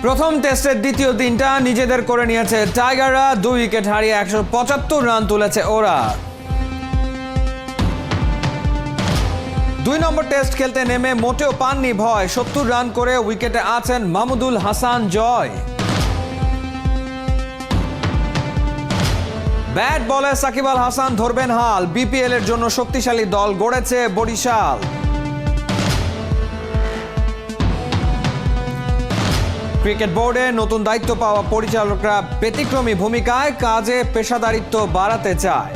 প্রথম টেস্টের দ্বিতীয় দিনটা নিজেদের করে নিয়েছে টাইগাররা। 2 উইকেট হারিয়ে 175 রান তুলেছে ওরা। 2 নম্বর টেস্ট খেলতে নেমে মোটেও পাননি ভয়। 70 রান করে উইকেটে আছেন মাহমুদুল হাসান জয়। ব্যাট বলে সাকিব আল হাসান ধরবেন হাল। বিপিএল এর জন্য শক্তিশালী দল গড়েছে বরিশাল। ক্রিকেট বোর্ডে নতুন দায়িত্ব পাওয়া পরিচালকরা ব্যতিক্রমী ভূমিকায় কাজে পেশাদারিত্ব বাড়াতে চায়।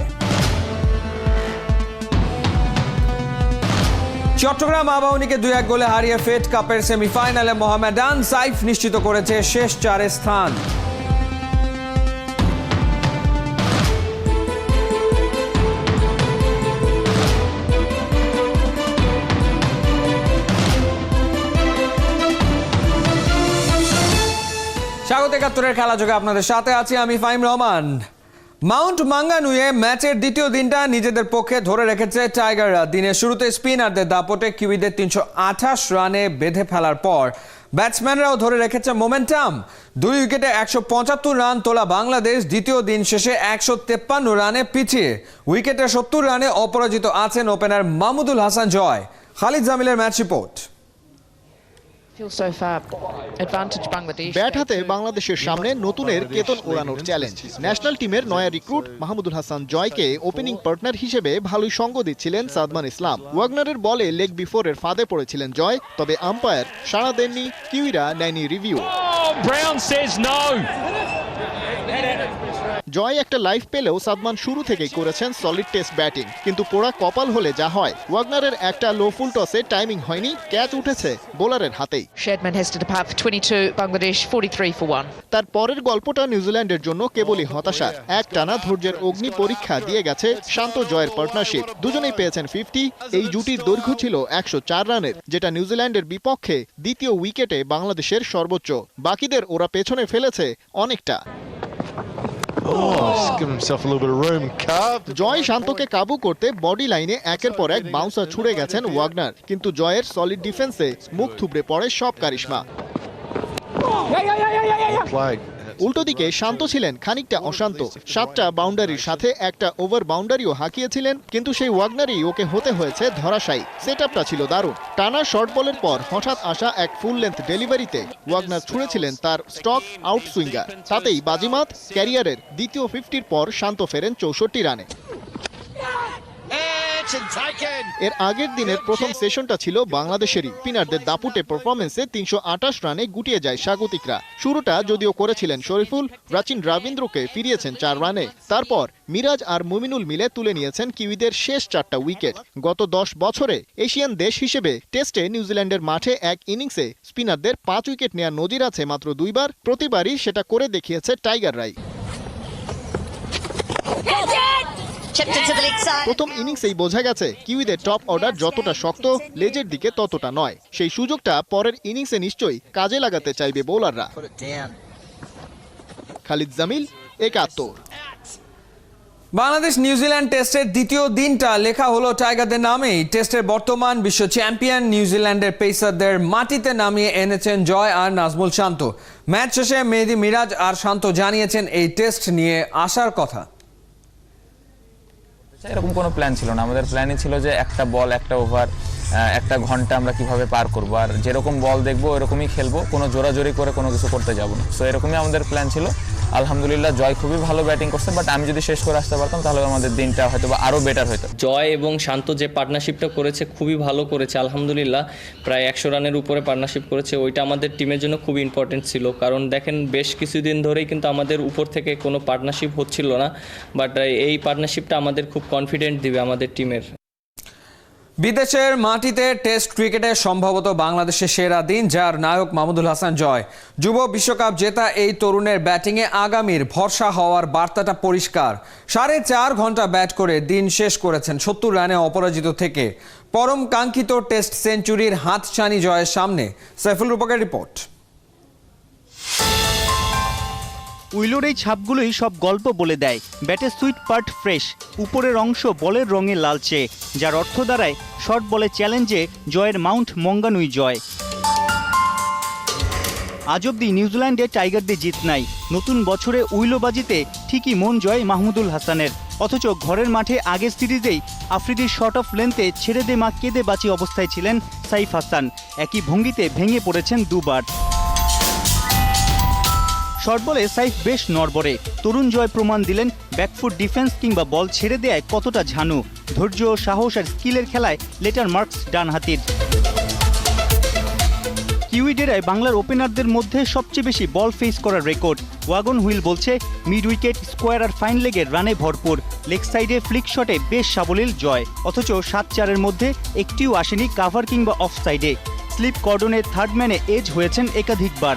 চট্টগ্রাম আবাহনীকে 2-1 গোলে হারিয়ে ফেড কাপের সেমিফাইনালে মোহামেডান সাইফ নিশ্চিত করেছে শেষ 4 স্থান। স্বাগত 71-এর খেলা যোগে আপনাদের সাথে আছি আমি ফাহিম রহমান। মাউন্ট মাঙ্গানুয়ে ম্যাচের দ্বিতীয় দিনটা নিজেদের পক্ষে ধরে রেখেছে টাইগাররা। দিনের শুরুতে স্পিনারদের দাপটে কিউইদের 328 রানে বেঁধে ফেলার পর ব্যাটসম্যানরাও ধরে রেখেছে মোমেন্টাম। 2 উইকেটে 175 রান তোলা বাংলাদেশ দ্বিতীয় দিন শেষে 153 রানে পিছিয়ে উইকেটে 70 রানে অপরাজিত আছেন ওপেনার মাহমুদুল হাসান জয়। খালিদ জামিলের ম্যাচ রিপোর্ট। ব্যাট হাতে বাংলাদেশের সামনে নতুনের কেতন ওড়ানোর চ্যালেঞ্জ। ন্যাশনাল টিমের নয়া রিক্রুট মাহমুদুল হাসান জয়কে ওপেনিং পার্টনার হিসেবে ভালোই সঙ্গ দিচ্ছিলেন সাদমান ইসলাম। ওয়াগনারের বলে লেগ বিফোরের ফাঁদে পড়েছিলেন জয়, তবে আম্পায়ার সাড়া দেননি, কিউইরা নেয়নি রিভিউ। জয় একটা লাইফ পেলেও সাদমান শুরু থেকেই করেছেন সলিড টেস্ট ব্যাটিং, কিন্তু পোড়া কপাল হলে যা হয়। ওয়াগনারের একটা লো ফুল টসে টাইমিং হয়নি, ক্যাচ উঠেছে বোলারের হাতেই। তার পরের গল্পটা নিউজিল্যান্ডের জন্য কেবলই হতাশার। একটানা ধৈর্যের অগ্নি পরীক্ষা দিয়ে গেছে শান্ত জয়ের পার্টনারশিপ। দুজনেই পেয়েছেন 50। এই জুটির দৈর্ঘ্য ছিল 104 রানের, যেটা নিউজিল্যান্ডের বিপক্ষে দ্বিতীয় উইকেটে বাংলাদেশের সর্বোচ্চ। বাকিদের ওরা পেছনে ফেলেছে অনেকটা। জয় শান্তকে কাবু করতে বডি লাইনে একের পর এক বাউন্সার ছুড়ে গেছেন ওয়াগনার, কিন্তু জয়ের সলিড ডিফেন্সে মুখ থুবড়ে পড়ে সব কারিশমা। উল্টো দিকে শান্ত ছিলেন খানিকটা অশান্ত। 7টা বাউন্ডারির সাথে একটা ওভার বাউন্ডারিও হাঁকিয়েছিলেন, কিন্তু সেই ওয়াগনারই ওকে হতে হয়েছে ধরাশায়ী। সেটআপটা ছিল দারুণ। টানা শর্ট বলের পর হঠাৎ আসা এক ফুল লেন্থ ডেলিভারিতে ওয়াগনার ছুঁড়েছিলেন তার স্টক আউট সুইঙ্গার। তাতেই বাজিমাত। ক্যারিয়ারের দ্বিতীয় 50-র পর শান্ত ফেরেন 64 রানে। এর আগের দিনের প্রথম সেশনটা ছিল বাংলাদেশেরই। স্পিনারদের দাপুটে পারফরমেন্সে 328 রানে গুটিয়ে যায় স্বাগতিকরা। শুরুটা যদিও করেছিলেন শরীফুল, রাচিন রবীন্দ্রকে ফিরিয়েছেন 4 রানে। তারপর মিরাজ আর মুমিনুল মিলে তুলে নিয়েছেন কিউইদের শেষ 4টা উইকেট। গত 10 বছরে এশিয়ান দেশ হিসেবে টেস্টে নিউজিল্যান্ডের মাঠে এক ইনিংসে স্পিনারদের 5 উইকেট নেওয়ার নজির আছে মাত্র 2 বার। প্রতিবারই সেটা করে দেখিয়েছে টাইগাররাই। প্রথম ইনিংসেই বোঝা গেছে কিউইদের টপ অর্ডার যতটা শক্ত, লেজের দিকে ততটা নয়। সেই সুযোগটা পরের ইনিংসে নিশ্চয়ই কাজে লাগাতে চাইবে বোলাররা। খালিদ জামিল, 71। বাংলাদেশ নিউজিল্যান্ড টেস্টের দ্বিতীয় দিনটা লেখা হলো টাইগারদের নামেই। টেস্টের বর্তমান বিশ্ব চ্যাম্পিয়ন নিউজিল্যান্ডের পেসারদের মাটিতে নামিয়ে এনেছেন জয় আর নাজমুল শান্ত। ম্যাচ শেষে মেহেদী মিরাজ আর শান্ত জানিয়েছেন এই টেস্ট নিয়ে আসার কথা। এরকম কোনো প্ল্যান ছিল না। আমাদের প্ল্যানই ছিল যে একটা বল, একটা ওভার, একটা ঘন্টা আমরা কিভাবে পার করবো, আর যেরকম বল দেখবো ওরকমই খেলবো, কোনো জোরাজোরি করে কোনো কিছু করতে যাবো না। সো এরকমই আমাদের প্ল্যান ছিল। আলহামদুলিল্লাহ জয় খুবই ভালো ব্যাটিং করছে, বাট আমি যদি শেষ করে আসতে পারতাম তাহলে আমাদের দিনটা হয়তো বা আরও বেটার হতো। জয় এবং শান্ত যে পার্টনারশিপটা করেছে খুবই ভালো করেছে আলহামদুলিল্লাহ। প্রায় 100 রানের উপরে পার্টনারশিপ করেছে। ওইটা আমাদের টিমের জন্য খুব ইম্পর্টেন্ট ছিল, কারণ দেখেন বেশ কিছুদিন ধরেই কিন্তু আমাদের উপর থেকে কোনো পার্টনারশিপ হচ্ছিল না, বাট এই পার্টনারশিপটা আমাদের খুব কনফিডেন্ট দিবে আমাদের টিমের। বিদেশের মাটিতে টেস্ট ক্রিকেটে সম্ভবত বাংলাদেশের সেরা দিন, যার নায়ক মাহমুদুল হাসান জয়। যুব বিশ্বকাপ জেতা এই তরুণের ব্যাটিংয়ে আগামীর ভরসা হওয়ার বার্তাটা পরিষ্কার। 4.5 ঘন্টা ব্যাট করে দিন শেষ করেছেন 70 রানে অপরাজিত থেকে। পরম কাঙ্ক্ষিত টেস্ট সেঞ্চুরির হাতছানি জয়ের সামনে। সাইফুল রূপকের রিপোর্ট। উইলোর এই ছাপগুলোই সব গল্প বলে দেয়। ব্যাটের সুইট পার্ট ফ্রেশ, উপরের অংশ বলের রঙে লালচে, যার অর্থ দাঁড়ায় শর্ট বলে চ্যালেঞ্জে জয়ের মাউন্ট মঙ্গানুই জয়। আজ অব্দি নিউজিল্যান্ডে টাইগারদের জিত নাই। নতুন বছরে উইলোবাজিতে ঠিকই মন জয় মাহমুদুল হাসানের। অথচ ঘরের মাঠে আগের সিরিজেই আফ্রিদির শর্ট অফ লেন্থে ছেড়ে দে মা কেঁদে বাঁচি অবস্থায় ছিলেন সাইফ হাসান। একই ভঙ্গিতে ভেঙে পড়েছেন দুবার। শর্ট বলে সাইফ বেশ নড়বড়ে। তরুণ জয় প্রমাণ দিলেন ব্যাকফুট ডিফেন্স কিংবা বল ছেড়ে দেয় কতটা ঝানু। ধৈর্য, সাহস আর স্কিলের খেলায় লেটার মার্কস ডানহাতির। কিউই ডেরায় বাংলার ওপেনারদের মধ্যে সবচেয়ে বেশি বল ফেস করার রেকর্ড। ওয়াগন হুইল বলছে মিড উইকেট, স্কোয়ার আর ফাইন লেগের রানে ভরপুর। লেগ সাইডে ফ্লিক শটে বেশ সাবলীল জয়। অথচ 7-4-এর মধ্যে একটিও আসেনি কাভার কিংবা অফ সাইডে। স্লিপ কর্ডনে থার্ড ম্যানে এজ হয়েছেন একাধিকবার।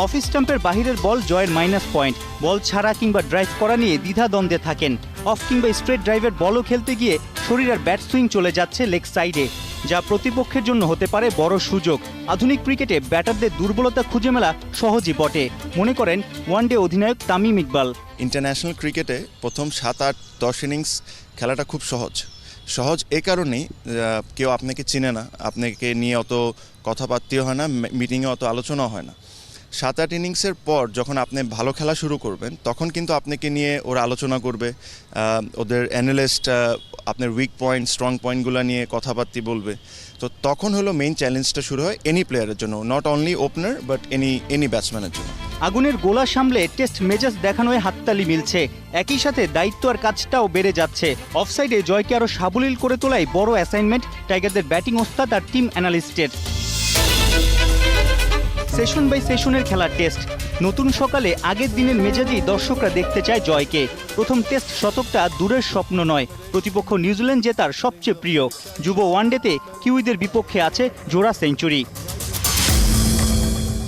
অফ স্টাম্পের বাহিরের বল জয়ের মাইনাস পয়েন্ট। বল ছাড়া কিংবা ড্রাইভ করা নিয়ে দ্বিধাদ্বন্দ্বে থাকেন। অফ কিংবা স্ট্রেট ড্রাইভের বলও খেলতে গিয়ে শরীর আর ব্যাট সুইং চলে যাচ্ছে লেগ সাইডে, যা প্রতিপক্ষের জন্য হতে পারে বড় সুযোগ। আধুনিক ক্রিকেটে ব্যাটারদের দুর্বলতা খুঁজে মেলা সহজই বটে, মনে করেন ওয়ানডে অধিনায়ক তামিম ইকবাল। ইন্টারন্যাশনাল ক্রিকেটে প্রথম 7-8-10 ইনিংস খেলাটা খুব সহজ এই কারণেই কেউ আপনাকে চিনে না, আপনাকে নিয়ে অত কথাবার্তাও হয় না, মিটিংয়ে অত আলোচনা হয় না। 7-8 ইনিংসের পর যখন আপনি ভালো খেলা শুরু করবেন তখন কিন্তু আপনাকে নিয়ে ওরা আলোচনা করবে, ওদের অ্যানালিস্ট আপনার উইক পয়েন্ট, স্ট্রং পয়েন্টগুলো নিয়ে কথাবার্তা বলবে। তো তখন হলো মেইন চ্যালেঞ্জটা শুরু হয় এনি প্লেয়ারের জন্য, not only opener but any ব্যাটসম্যানের জন্য। আগুনের গোলা সামলে টেস্ট মেজাজ দেখানোয় হাততালি মিলছে। একই সাথে দায়িত্ব আর কাজটাও বেড়ে যাচ্ছে। অফসাইডে জয়কে আরও সাবলীল করে তোলাই বড় অ্যাসাইনমেন্ট টাইগারদের ব্যাটিং ওস্তাদ আর টিম অ্যানালিস্টের। সেশন বাই সেশনের খেলা টেস্ট। নতুন সকালে আগের দিনের মেজাজেই দর্শকরা দেখতে চায় জয়কে। প্রথম টেস্ট শতকটা দূরের স্বপ্ন নয়, প্রতিপক্ষ নিউজিল্যান্ড জেতার সবচেয়ে প্রিয়। যুব ওয়ানডেতে কিউইদের বিপক্ষে আছে জোড়া সেঞ্চুরি।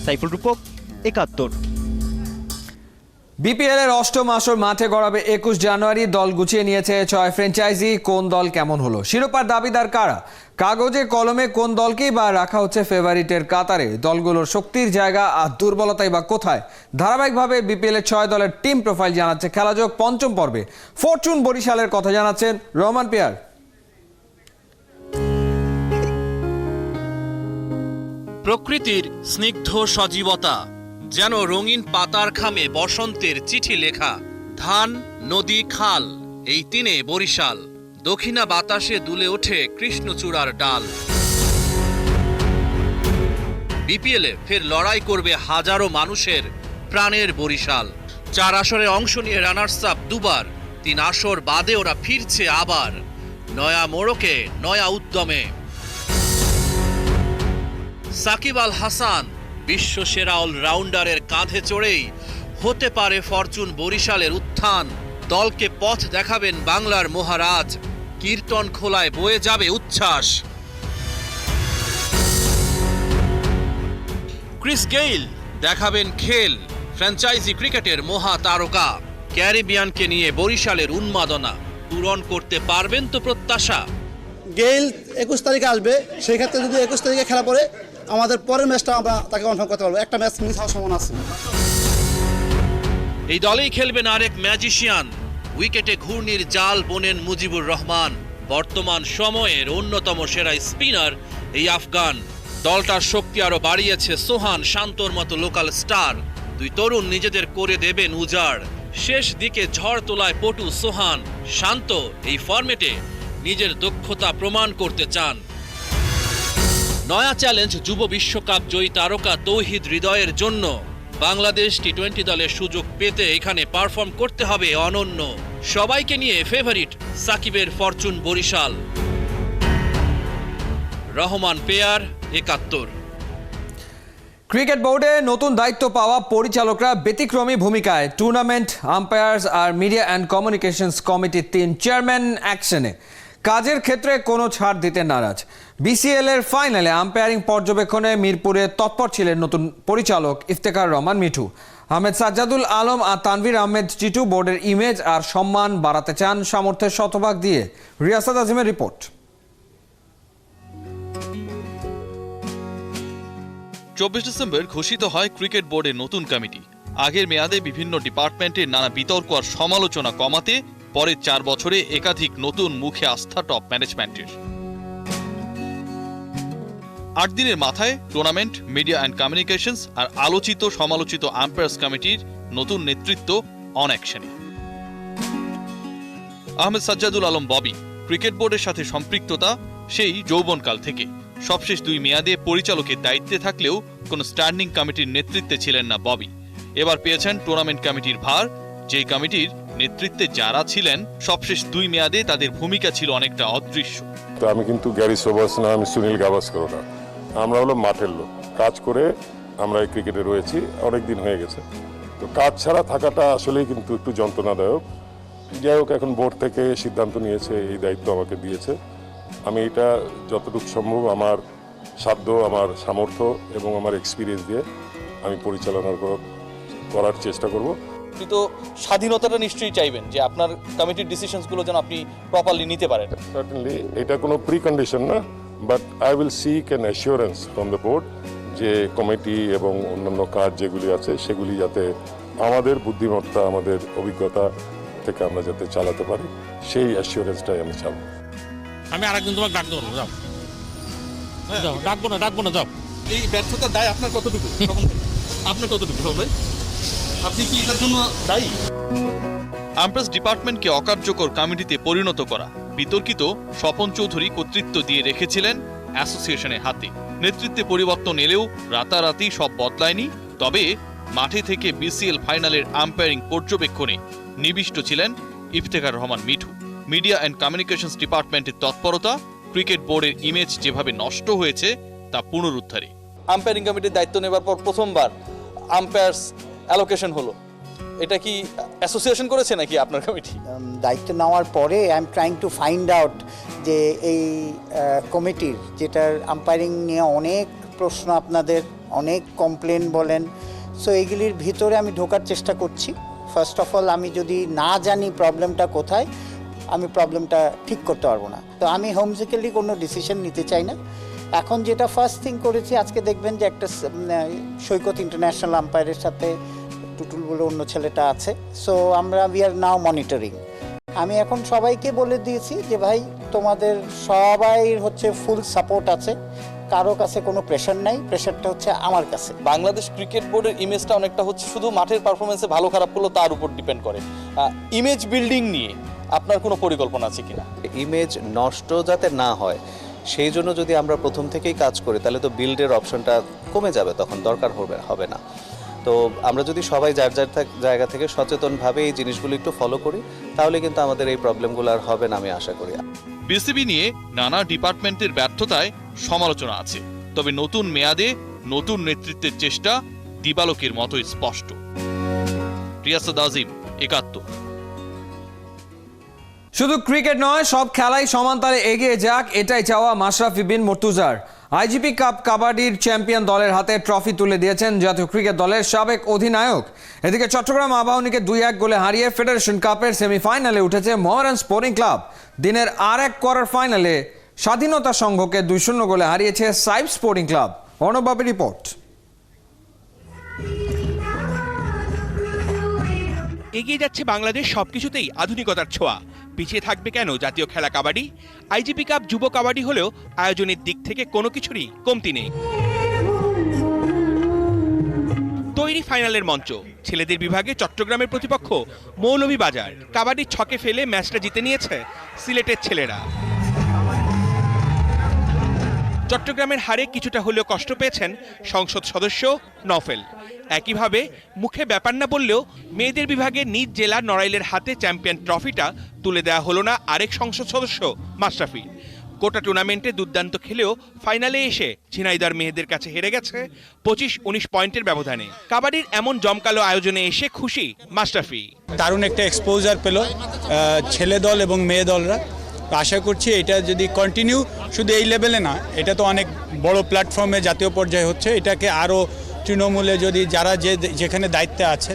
সাইফুল রূপক, ৭১। বিপিএল এর অষ্টম আসর মাঠে গড়াবে 21 জানুয়ারি। দল গুছিয়ে নিয়েছে 6 ফ্র্যাঞ্চাইজি। কোন দল কেমন হলো, শিরোপার দাবিদার কারা, কাগজে কলমে কোন দলকেই বা রাখা হচ্ছে ফেভারিটের কাতারে, দলগুলোর শক্তির জায়গা আর দুর্বলতাই বা কোথায়, ধারাবাহিকভাবে বিপিএল এর 6 দলের টিম প্রোফাইল জানাচ্ছে খেলাযোগ পঞ্চম পর্বে। ফরচুন বরিশালের কথা জানাচ্ছেন রহমান পিয়ার। প্রকৃতির স্নিগ্ধ সজীবতা, যেন রঙিন পাতার খামে বসন্তের চিঠি লেখা। ধান, নদী, খাল, এই তিনে বরিশাল। দক্ষিণা বাতাসে দুলে ওঠে কৃষ্ণচূড়ার ডাল। বিপিএলে ফের লড়াই করবে হাজারো মানুষের প্রাণের বরিশাল। 4 আসরে অংশ নিয়ে রানার্স আপ দুবার, 3 আসর বাদে ওরা ফিরছে আবার নয়া মোড়কে, নয়া উদ্যমে। সাকিব আল হাসান বিশ্বসেরা অলরাউন্ডারের কাঁধে চড়েই হতে পারে ফরচুন বরিশালের উত্থান। দলকে পথ দেখাবেন বাংলার মহারাজ, কীর্তন খোলায় বয়ে যাবে উচ্ছ্বাস। ক্রিস গেইল দেখাবেন খেল, ফ্র্যাঞ্চাইজি ক্রিকেটের মহা তারকা। ক্যারিবিয়ানকে নিয়ে বরিশালের উন্মাদনা পূরণ করতে পারবেন তো প্রত্যাশা? গেইল 21 তারিখে আসবে, সেই ক্ষেত্রে যদি 21 তারিখে খেলা পড়ে আমাদের পরের ম্যাচটা আমরা তাকে কনফার্ম করতে পারবো। একটা ম্যাচ মিস হওয়ার সম্ভাবনা আছে। এই দলেই খেলবেন আরেক ম্যাজিশিয়ান, উইকেটে ঘূর্ণির জাল বোনেন মুজিবুর রহমান। বর্তমান সময়ের অন্যতম সেরা স্পিনার এই আফগান। দলটার শক্তি আরো বাড়িয়েছে সোহান, শান্তর মতো লোকাল স্টার। 2 তরুণ নিজেদের করে দেবেন উজাড়। শেষ দিকে ঝড় তোলায় পটু সোহান, শান্ত এই ফরম্যাটে নিজের দক্ষতা প্রমাণ করতে চান। নয়া চ্যালেঞ্জ যুব বিশ্বকাপ জয়ী তারকা তৌহিদ হৃদয়ের জন্য। বাংলাদেশ টি-20 দলের সুযোগ পেতে এখানে পারফর্ম করতে হবে অনন্য। সবাইকে নিয়ে ফেভারিট সাকিবের ফরচুন বরিশাল। রহমান পেয়ার, ৭১। ক্রিকেট বোর্ডে নতুন দায়িত্ব পাওয়া পরিচালকরা ব্যতিক্রমী ভূমিকায়। টুর্নামেন্ট, আম্পায়ার্স আর মিডিয়া অ্যান্ড কমিউনিকেশনস কমিটির 3 চেয়ারম্যান অ্যাকশনে। কাজের ক্ষেত্রে কোনো ছাড় দিতে নারাজ। বিসিএল এর ফাইনালে আম্পায়ারিং পর্যবেক্ষণে মিরপুরে তৎপর ছিলেন নতুন পরিচালক ইফতেখার রহমান মিঠু। আহমেদ সাজ্জাদুল আলম আর তানভীর আহমেদ টিটু বোর্ডের ইমেজ আর সম্মান বাড়াতে চান সামর্থ্যের শতভাগ দিয়ে। রিয়াসাত আজিমের রিপোর্ট। 24 ডিসেম্বর ঘোষিত হয় ক্রিকেট বোর্ডের নতুন কমিটি। আগের মেয়াদে বিভিন্ন ডিপার্টমেন্টের নানা বিতর্ক আর সমালোচনা কমাতে পরের 4 বছরে একাধিক নতুন মুখে আস্থা টপ ম্যানেজমেন্টের। 8 দিনের মাথায় টুর্নামেন্ট, মিডিয়া অ্যান্ড কমিউনিকেশনস আর আলোচিত সমালোচিত আম্পায়ার্স কমিটির নতুন নেতৃত্ব অন অ্যাকশনে। আহমেদ সাজ্জাদুল আলম ববি ক্রিকেট বোর্ডের সাথে সম্পৃক্ততা সেই যৌবনকাল থেকে। সবশেষ 2 মেয়াদে পরিচালকের দায়িত্বে থাকলেও কোনো স্ট্যান্ডিং কমিটির নেতৃত্বে ছিলেন না ববি। এবার পেয়েছেন টুর্নামেন্ট কমিটির ভার, যেই কমিটির নেতৃত্বে যারা ছিলেন সবশেষ 2 মেয়াদে তাদের ভূমিকা ছিল অনেকটা অদৃশ্য। তো আমি কিন্তু গ্যারি সোবার্স না, আমি সুনীল গাভাস্কর না, আমরা হলো মাঠের লোক, কাজ করে আমরা এই ক্রিকেটে রয়েছি অনেক দিন হয়ে গেছে। তো কাজ ছাড়া থাকাটা আসলেই কিন্তু একটু যন্ত্রণাদায়ক। যাই হোক, এখন বোর্ড থেকে সিদ্ধান্ত নিয়েছে, এই দায়িত্ব আমাকে দিয়েছে। আমি এটা যতটুকু সম্ভব আমার সাধ্য, আমার সামর্থ্য এবং আমার এক্সপিরিয়েন্স দিয়ে আমি পরিচালনা করার চেষ্টা করব। আপনি তো স্বাধীনতাটা নিশ্চয়ই চাইবেন যে আপনার কমিটির ডিসিশনসগুলো যেন আপনি প্রপারলি নিতে পারেন। সার্টেনলি এটা কোনো প্রি কন্ডিশন না, but I will seek an assurance from the board যে কমিটি এবং অন্যান্য কাজ যেগুলি আছে সেগুলি যাতে আমাদের বুদ্ধিমত্তা, আমাদের অভিজ্ঞতা থেকে আমরা যাতে চালাতে পারি, সেই অ্যাসিওরেন্সটাই আমি চাব। আমি আরেকদিন তোমাকে ডাকবো না, যাও ডাকবো না যাও। এই ব্যর্থতার দায় আপনার কতটুকু? আপনার কতটুকু হবে? আপনি কি এটার জন্য দায়ী? আম্পায়ার্স ডিপার্টমেন্টকে অকার্যকর কমিটিতে পরিণত করা বিতর্কিত স্বপন চৌধুরী কর্তৃত্ব দিয়ে রেখেছিলেন অ্যাসোসিয়েশনের হাতে। নেতৃত্বে পরিবর্তন এলেও রাতারাতি সব বদলায়নি। তবে মাঠে থেকে বিসিএল ফাইনালের আম্পায়ারিং পর্যবেক্ষণে নিবিষ্ট ছিলেন Iftekhar Rahman Mithu. Media and communications ডিপার্টমেন্টের তৎপরতা ক্রিকেট বোর্ডের ইমেজ যেভাবে নষ্ট হয়েছে তা পুনরুদ্ধারে। আম্পায়ারিং কমিটির দায়িত্ব নেবার পর প্রথমবার আম্পায়ার্স অ্যালোকেশন হলো, এটা কি অ্যাসোসিয়েশন করেছে নাকি আপনার কমিটি? দায়িত্ব নেওয়ার পরে I am trying to find out যে এই কমিটির, যেটার আম্পায়ারিং নিয়ে অনেক প্রশ্ন, আপনাদের অনেক কমপ্লেন বলেন, সো এইগুলির ভিতরে আমি ঢোকার চেষ্টা করছি। ফার্স্ট অফ অল, আমি যদি না জানি প্রবলেমটা কোথায়, আমি প্রবলেমটা ঠিক করতে পারবো না। তো আমি হোমজিক্যালি কোনো ডিসিশন নিতে চাই না। এখন যেটা ফার্স্ট থিং করেছি, আজকে দেখবেন যে একটা সৈকত ইন্টারন্যাশনাল আম্পায়ারের সাথে টুটুল বলে অন্য ছেলেটা আছে, so we are now monitoring. আমি এখন সবাইকে বলে দিয়েছি যে ভাই, তোমাদের সবাই হচ্ছে ফুল সাপোর্ট আছে, কারো কাছে কোনো প্রেশার নাই, প্রেশারটা হচ্ছে আমার কাছে। বাংলাদেশ ক্রিকেট বোর্ডের ইমেজটা অনেকটা হচ্ছে শুধু মাঠের পারফরমেন্সে ভালো খারাপ করলো তার উপর ডিপেন্ড করে। ইমেজ বিল্ডিং নিয়ে আপনার কোনো পরিকল্পনা আছে কিনা? ইমেজ নষ্ট যাতে না হয় সেই জন্য যদি আমরা প্রথম থেকেই কাজ করি, তাহলে তো বিল্ডের অপশনটা কমে যাবে, তখন দরকার হবে না। তো আমরা যদি সবাই যার যার জায়গা থেকে সচেতনভাবে এই জিনিসগুলো একটু ফলো করি, তাহলে কিন্তু আমাদের এই প্রবলেমগুলো আর হবে না, আমি আশা করি। বিসিবি নিয়ে নানা ডিপার্টমেন্টের ব্যর্থতায় সমালোচনা আছে, তবে নতুন মেয়াদে নতুন নেতৃত্বের চেষ্টা দিবালোকের মতোই স্পষ্ট। রিয়াসাদ আজিম, ৭১। শুধু ক্রিকেট নয়, সব খেলাই সমানতালে এগিয়ে যাক, এটাই চাওয়া মাশরাফি বিন মুর্তুজার। আইজিপি কাপ কাবাডির চ্যাম্পিয়ন দলের হাতে ট্রফি তুলে দিয়েছেন জাতীয় ক্রিকেট দলের সাবেক অধিনায়ক। এদিকে চট্টগ্রাম আবাহনীকে 2-1 গোলে হারিয়ে ফেডারেশন কাপের সেমিফাইনালে উঠেছে মোহামেডান স্পোর্টিং ক্লাব। দিনের আরেক কোয়ার্টার ফাইনালে স্বাধীনতা সংঘকে 2-0 গোলে হারিয়েছে সাইব স্পোর্টিং ক্লাব। অর্ণব বাবুর রিপোর্ট। এগিয়ে যাচ্ছে বাংলাদেশ সবকিছুতেই আধুনিকতার ছোঁয়া। পিছিয়ে থাকবে কেন জাতীয় খেলা কাবাডি? আইজিপি কাপ যুব কাবাডি হলেও আয়োজনের দিক থেকে কোনো কিছুরই কমতি নেই। তৈরি ফাইনালের মঞ্চ। ছেলেদের বিভাগে চট্টগ্রামের প্রতিপক্ষ মৌলভীবাজার। কাবাডির ছকে ফেলে ম্যাচটা জিতে নিয়েছে সিলেটের ছেলেরা। চট্টগ্রামের হারে কিছুটা হলেও কষ্ট পেয়েছেন সংসদ সদস্য নফেল। একইভাবে মুখে ব্যাপার না বললেও মেয়েদের বিভাগে নিজ জেলা নড়াইলের হাতে চ্যাম্পিয়ন ট্রফিটা তুলে দেওয়া হলো না আরেক সংসদ সদস্য মাশরাফি। গোটা টুর্নামেন্টে দুর্দান্ত খেলেও ফাইনালে এসে ঝিনাইদহ মেয়েদের কাছে হেরে গেছে 25-19 পয়েন্টের ব্যবধানে। কাবাডির এমন জমকালো আয়োজনে এসে খুশি মাশরাফি। দারুণ একটা এক্সপোজার পেল ছেলে দল এবং মেয়ে দলরা। আশা করছি এটা যদি কন্টিনিউ, শুধু এই লেভেলে না, এটা তো অনেক বড় প্ল্যাটফর্মে জাতীয় পর্যায়ে হচ্ছে, এটাকে আরও তৃণমূলে যদি যারা যেখানে দায়িত্বে আছে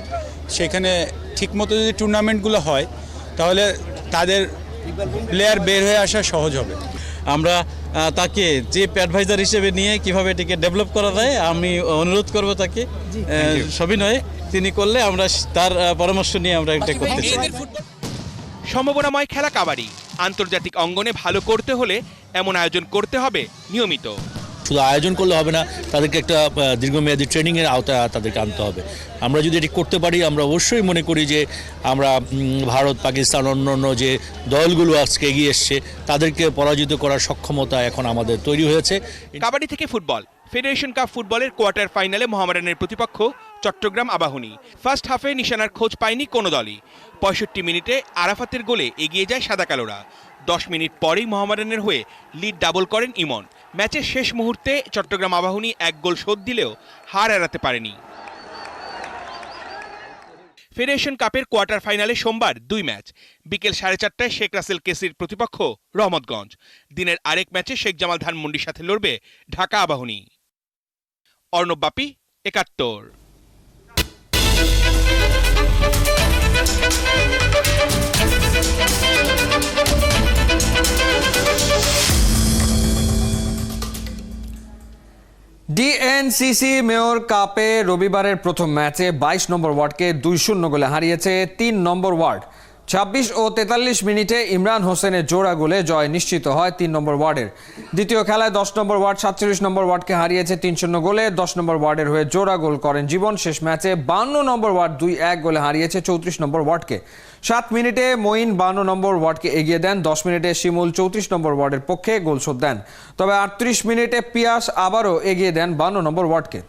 সেখানে ঠিকমতো যদি টুর্নামেন্টগুলো হয়, তাহলে তাদের প্লেয়ার বের হয়ে আসা সহজ হবে। আমরা তাকে চিফ অ্যাডভাইজার হিসেবে নিয়ে কিভাবে এটাকে ডেভেলপ করা যায় আমি অনুরোধ করব তাকে, সবিনয়ে তিনি করলে আমরা তার পরামর্শ নিয়ে আমরা এটা করতে চাই। সম্ভাবনাময় খেলা কাবাডি আন্তর্জাতিক অঙ্গনে ভালো করতে হলে এমন আয়োজন করতে হবে নিয়মিত। শুধু আয়োজন করলে হবে না, তাদেরকে একটা দীর্ঘমেয়াদী ট্রেনিংয়ের আওতায় তাদেরকে আনতে হবে। আমরা যদি এটি করতে পারি, আমরা অবশ্যই মনে করি যে আমরা ভারত, পাকিস্তান, অন্যান্য যে দলগুলো আজকে এগিয়ে এসছে তাদেরকে পরাজিত করার সক্ষমতা এখন আমাদের তৈরি হয়েছে। কাবাডি থেকে ফুটবল, ফেডারেশন কাপ ফুটবলের কোয়ার্টার ফাইনালে মোহামেডানের প্রতিপক্ষ চট্টগ্রাম আবাহনী। ফার্স্ট হাফে নিশানার খোঁজ পায়নি কোনো দলই। 65 মিনিটে আরাফাতের গোলে এগিয়ে যায় সাদা কালোরা। 10 মিনিট পরেই মোহামেডানের হয়ে লিড ডাবল করেন ইমন। ম্যাচের শেষ মুহূর্তে চট্টগ্রাম আবাহনী 1 গোল শোধ দিলেও হার এড়াতে পারেনি। ফেডারেশন কাপের কোয়ার্টার ফাইনালে সোমবার 2 ম্যাচ। বিকেল 4:30টায় শেখ রাসেল কেসির প্রতিপক্ষ রহমতগঞ্জ। দিনের আরেক ম্যাচে শেখ জামাল ধানমন্ডির সাথে লড়বে ঢাকা আবাহনী। অর্ণব বাপি, 71। ডিএনসিসি মেয়র কাপে রবিবারের প্রথম ম্যাচে 22 নম্বর ওয়ার্ডকে 2-0 গোলে হারিয়েছে 3 নম্বর ওয়ার্ড। 26 ও 43 মিনিটে ইমরান হোসেনের জোড়া গোলে জয় নিশ্চিত হয় 3 নম্বর ওয়ার্ডের। দ্বিতীয় খেলায় 10 নম্বর ওয়ার্ড 47 নম্বর ওয়ার্ডকে হারিয়েছে 3-0 গোলে। 10 নম্বর ওয়ার্ডের হয়ে জোড়া গোল করেন জীবন। শেষ ম্যাচে 52 নম্বর ওয়ার্ড 2-1 গোলে হারিয়েছে 34 নম্বর ওয়ার্ডকে। 7 মিনিটে মঈন 52 নম্বর ওয়ার্ডকে এগিয়ে দেন। 10 মিনিটে শিমুল 34 নম্বর ওয়ার্ডের পক্ষে গোল শোধ দেন। তবে 38 মিনিটে পিয়াস আবারও এগিয়ে দেন 52 নম্বর ওয়ার্ডকে।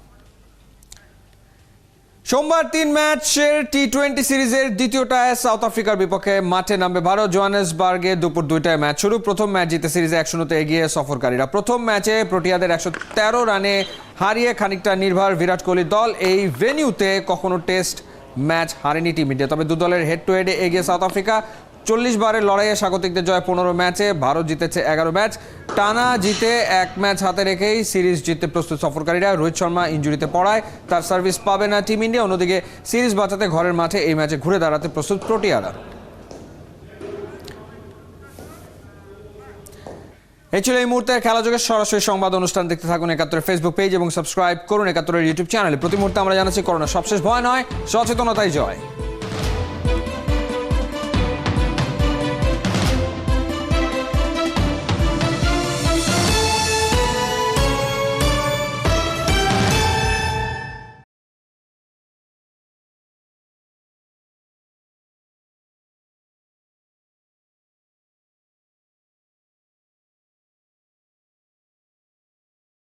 সোমবার 3 ম্যাচের টি-20 সিরিজের দ্বিতীয়টায় সাউথ আফ্রিকার বিপক্ষে মাঠে নামবে ভারত। জোহানেসবার্গে দুপুর 2টায় ম্যাচ শুরু। প্রথম ম্যাচ জিতে সিরিজে 1-0 এগিয়ে সফরকারীরা। প্রথম ম্যাচে প্রোটিয়াদের 113 রানে হারিয়ে খানিকটা নির্ভর বিরাট কোহলির দল। এই ভেন্যুতে কখনো টেস্ট ম্যাচ হারেনি টিম ইন্ডিয়া। তবে দু দলের হেড টু হেডে এগিয়ে সাউথ আফ্রিকা। 40 বারের লড়াইয়ে স্বাগতিকদের জয় 15 ম্যাচে। ভারত জিতেছে 11 ম্যাচ। টানা জিতে 1 ম্যাচ হাতে রেখেই সিরিজ জিততে প্রস্তুত সফরকারীরা। রোহিত শর্মা ইনজুরিতে পড়ায় তার সার্ভিস পাবে না টিম ইন্ডিয়া। অন্যদিকে সিরিজ বাঁচাতে ঘরের মাঠে এই ম্যাচে ঘুরে দাঁড়াতে প্রস্তুত প্রোটিয়ারা। এই ছিল এই মুহূর্তে খেলাযোগের সরাসরি সংবাদ অনুষ্ঠান। দেখতে থাকুন 71 ফেসবুক পেজ এবং সাবস্ক্রাইব করুন 71 ইউটিউব চ্যানেলে। প্রতি মুহূর্তে আমরা জানাচ্ছি করোনা সবশেষ ভয় নয়, সচেতনতাই জয়।